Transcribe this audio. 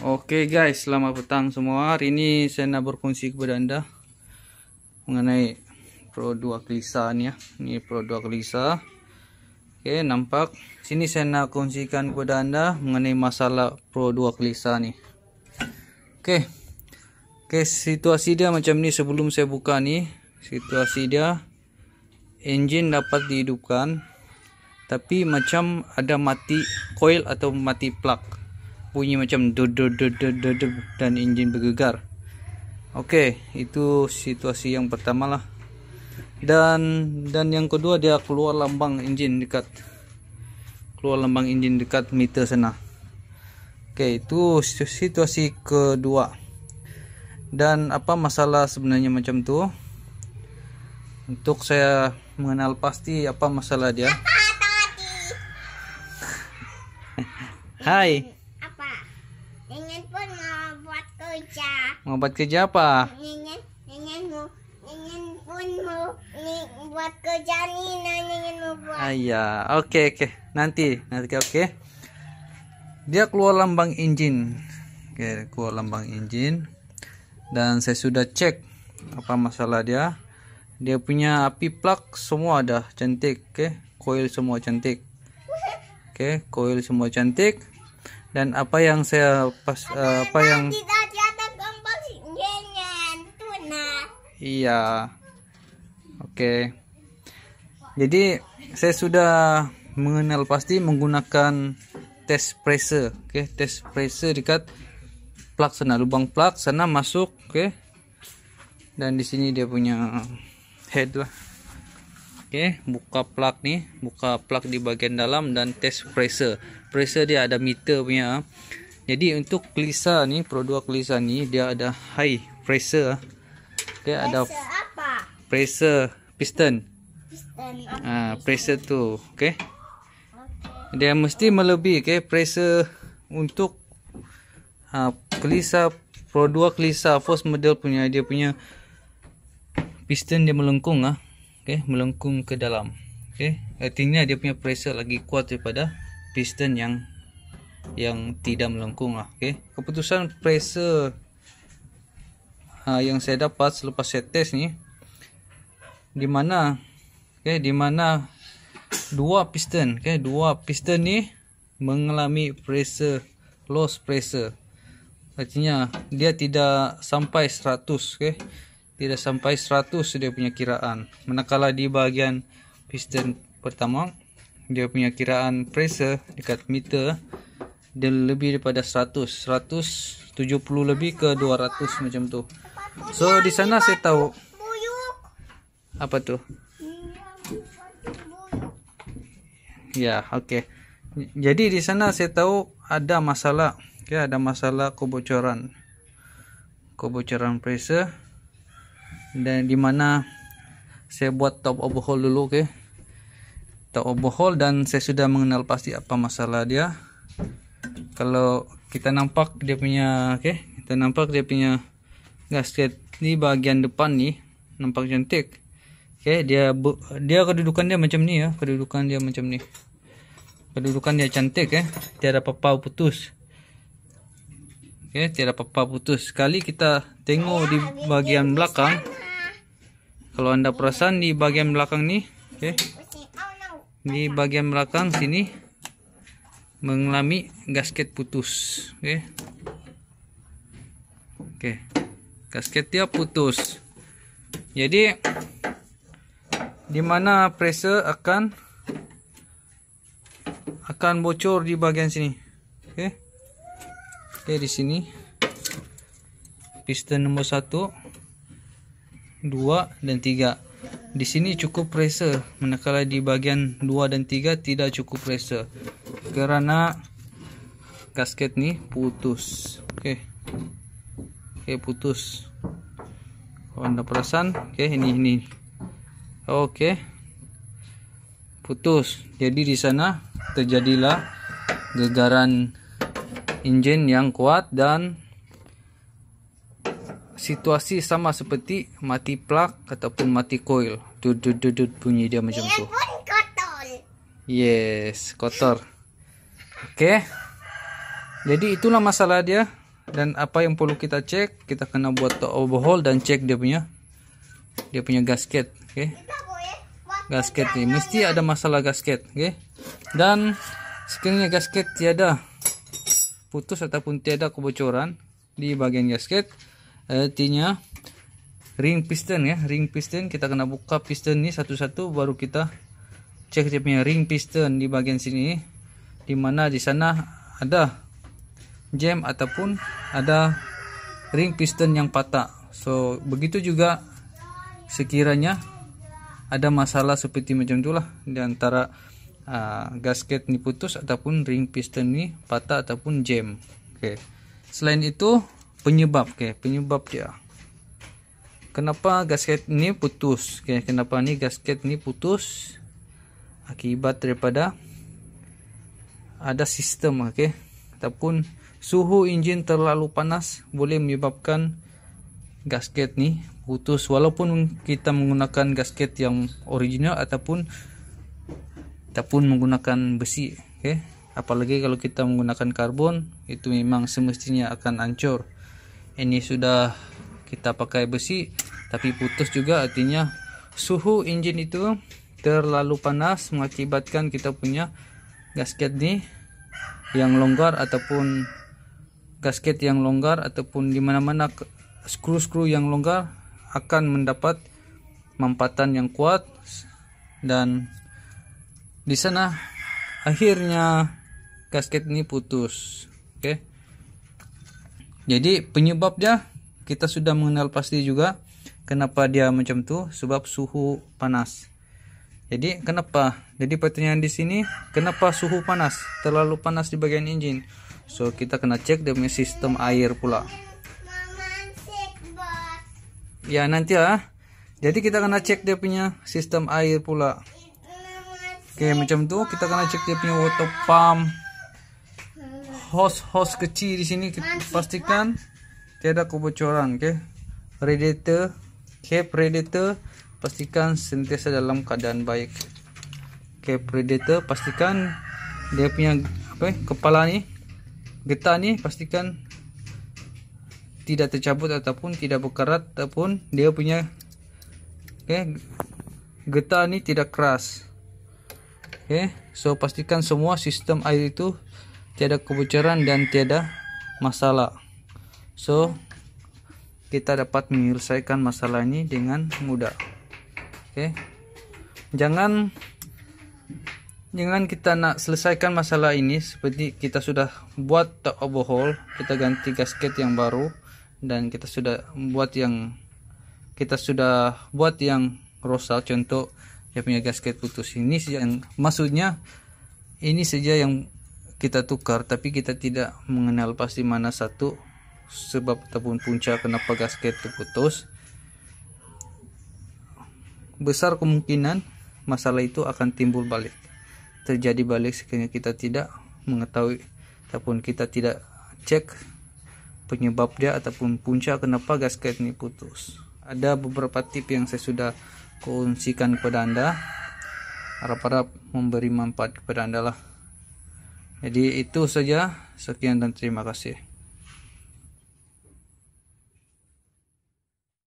Oke guys, selamat petang semua. Hari ini saya nak berkongsi kepada anda mengenai Pro 2 Klisa ni ya. Ini Pro 2 Klisa. Oke, nampak. Sini saya nak kongsikan kepada anda mengenai masalah Pro 2 Klisa ni. Oke, situasi dia macam ni sebelum saya buka ni. Situasi dia, engine dapat dihidupkan, tapi macam ada mati coil atau mati plug. Bunyi macam dan enjin bergegar. Oke, itu situasi yang pertama lah. Dan yang kedua, dia keluar lambang enjin dekat meter sana. Oke, itu situasi kedua. Dan apa masalah sebenarnya macam tu? Untuk saya mengenal pasti apa masalah dia. Hai. Mau buat kerja apa? Ingin pun mau buat kerja ni, mau buat. Iya, oke. Nanti oke. Dia keluar lambang engine. Oke, keluar lambang engine. Dan saya sudah cek apa masalah dia. Dia punya api plug semua ada cantik, oke. Coil semua cantik. Oke, coil semua cantik. Dan apa yang saya iya. Oke. Jadi saya sudah mengenal pasti menggunakan test pressure. Oke, test pressure dekat plug sana, lubang plug sana masuk, oke. Dan di sini dia punya head lah. Oke, buka plug nih, buka plug di bagian dalam dan test pressure. Pressure dia ada meter punya. Jadi untuk Klisa nih, Pro 2 Klisa nih dia ada high pressure. Oke, ada pressure piston. Pressure tu, oke. Dia mesti melebihi, oke, pressure untuk Klisa Pro 2 Klisa first model punya, dia punya piston dia melengkung oke, melengkung ke dalam. Oke, artinya dia punya pressure lagi kuat daripada piston yang tidak melengkung oke. Keputusan pressure yang saya dapat selepas saya tes ni, di mana dua piston ni mengalami pressure loss pressure. Artinya dia tidak sampai 100, oke. Tidak sampai 100 dia punya kiraan. Manakala di bagian piston pertama dia punya kiraan pressure dekat meter dia lebih daripada 170 lebih ke 200 macam tu. So di sana saya tahu apa tu? Ya, oke. Jadi di sana saya tahu ada masalah, ya, ada masalah kebocoran pressure. Dan di mana saya buat top overhaul dulu, oke. Top overhaul dan saya sudah mengenal pasti apa masalah dia. Kalau kita nampak dia punya, gasket di bagian depan nih nampak cantik. Oke, dia kedudukan dia macam ni ya, kedudukan dia cantik ya. Tiada apa-apa putus. Oke, tiada apa-apa putus. Sekali kita tengok di bagian belakang, kalau anda perasan di bagian belakang nih, oke, di bagian belakang sini mengalami gasket putus, oke, gasket dia putus. Jadi di mana pressure akan bocor di bagian sini, oke. Di sini piston nomor 1, 2 dan 3. Di sini cukup pressure, manakala di bagian 2 dan 3 tidak cukup pressure karena gasket nih putus. Oke, putus. Kalau anda perasan, ini. Oke, putus. Jadi di sana terjadilah gegaran engine yang kuat dan situasi sama seperti mati plug ataupun mati coil. Dudut bunyi dia macam tu. Yes, kotor. Oke. Jadi itulah masalah dia. dan apa yang perlu kita cek, kita kena buat overhaul dan cek dia punya gasket. Oke. Gasket ini mesti ada masalah gasket. Oke. Dan sekiranya gasket tiada putus ataupun tiada kebocoran di bagian gasket, artinya ring piston ya, ring piston kita kena buka piston ini satu-satu, baru kita cek dia punya ring piston di bagian sini, di mana di sana ada jam ataupun ada ring piston yang patah. So begitu juga sekiranya ada masalah seperti macam itulah di antara gasket ini putus ataupun ring piston ini patah ataupun jam. Oke. Selain itu penyebab, penyebab dia. Kenapa gasket ini putus? Kenapa nih gasket ini putus? Akibat daripada ada sistem, ataupun suhu enjin terlalu panas boleh menyebabkan gasket nih putus, walaupun kita menggunakan gasket yang original ataupun menggunakan besi. Apalagi kalau kita menggunakan karbon, itu memang semestinya akan hancur. Ini sudah kita pakai besi tapi putus juga, artinya suhu enjin itu terlalu panas mengakibatkan kita punya gasket nih yang longgar, ataupun gasket yang longgar, ataupun di mana-mana skru-skru yang longgar akan mendapat mampatan yang kuat, dan di sana akhirnya gasket ini putus. Jadi penyebabnya kita sudah mengenal pasti juga kenapa dia macam tu, sebab suhu panas. Jadi kenapa? Jadi pertanyaan di sini, kenapa suhu panas? Terlalu panas di bagian enjin. So kita kena cek dia punya sistem air pula. Ya nanti ya. Jadi kita kena cek dia punya sistem air pula. Macam tu kita kena cek dia punya water pump. Hose kecil di sini kita pastikan tiada kebocoran. Radiator, cap radiator pastikan sentiasa dalam keadaan baik. Cap radiator pastikan dia punya kepala ni, getah ni pastikan tidak tercabut ataupun tidak berkarat, ataupun dia punya getah ni tidak keras. So pastikan semua sistem air itu tiada kebocoran dan tiada masalah. So kita dapat menyelesaikan masalah ini dengan mudah. Jangan kita nak selesaikan masalah ini seperti kita sudah buat overhaul, kita ganti gasket yang baru, dan kita sudah buat yang rosak, contoh dia punya gasket putus. Ini saja yang maksudnya, ini saja yang kita tukar, tapi kita tidak mengenal pasti mana satu sebab ataupun punca kenapa gasket itu putus. Besar kemungkinan masalah itu akan timbul balik, terjadi balik sekiranya kita tidak mengetahui ataupun kita tidak cek penyebab dia ataupun punca kenapa gasket ini putus. Ada beberapa tip yang saya sudah kongsikan kepada Anda, harap-harap memberi manfaat kepada Anda lah. Jadi itu saja, sekian dan terima kasih.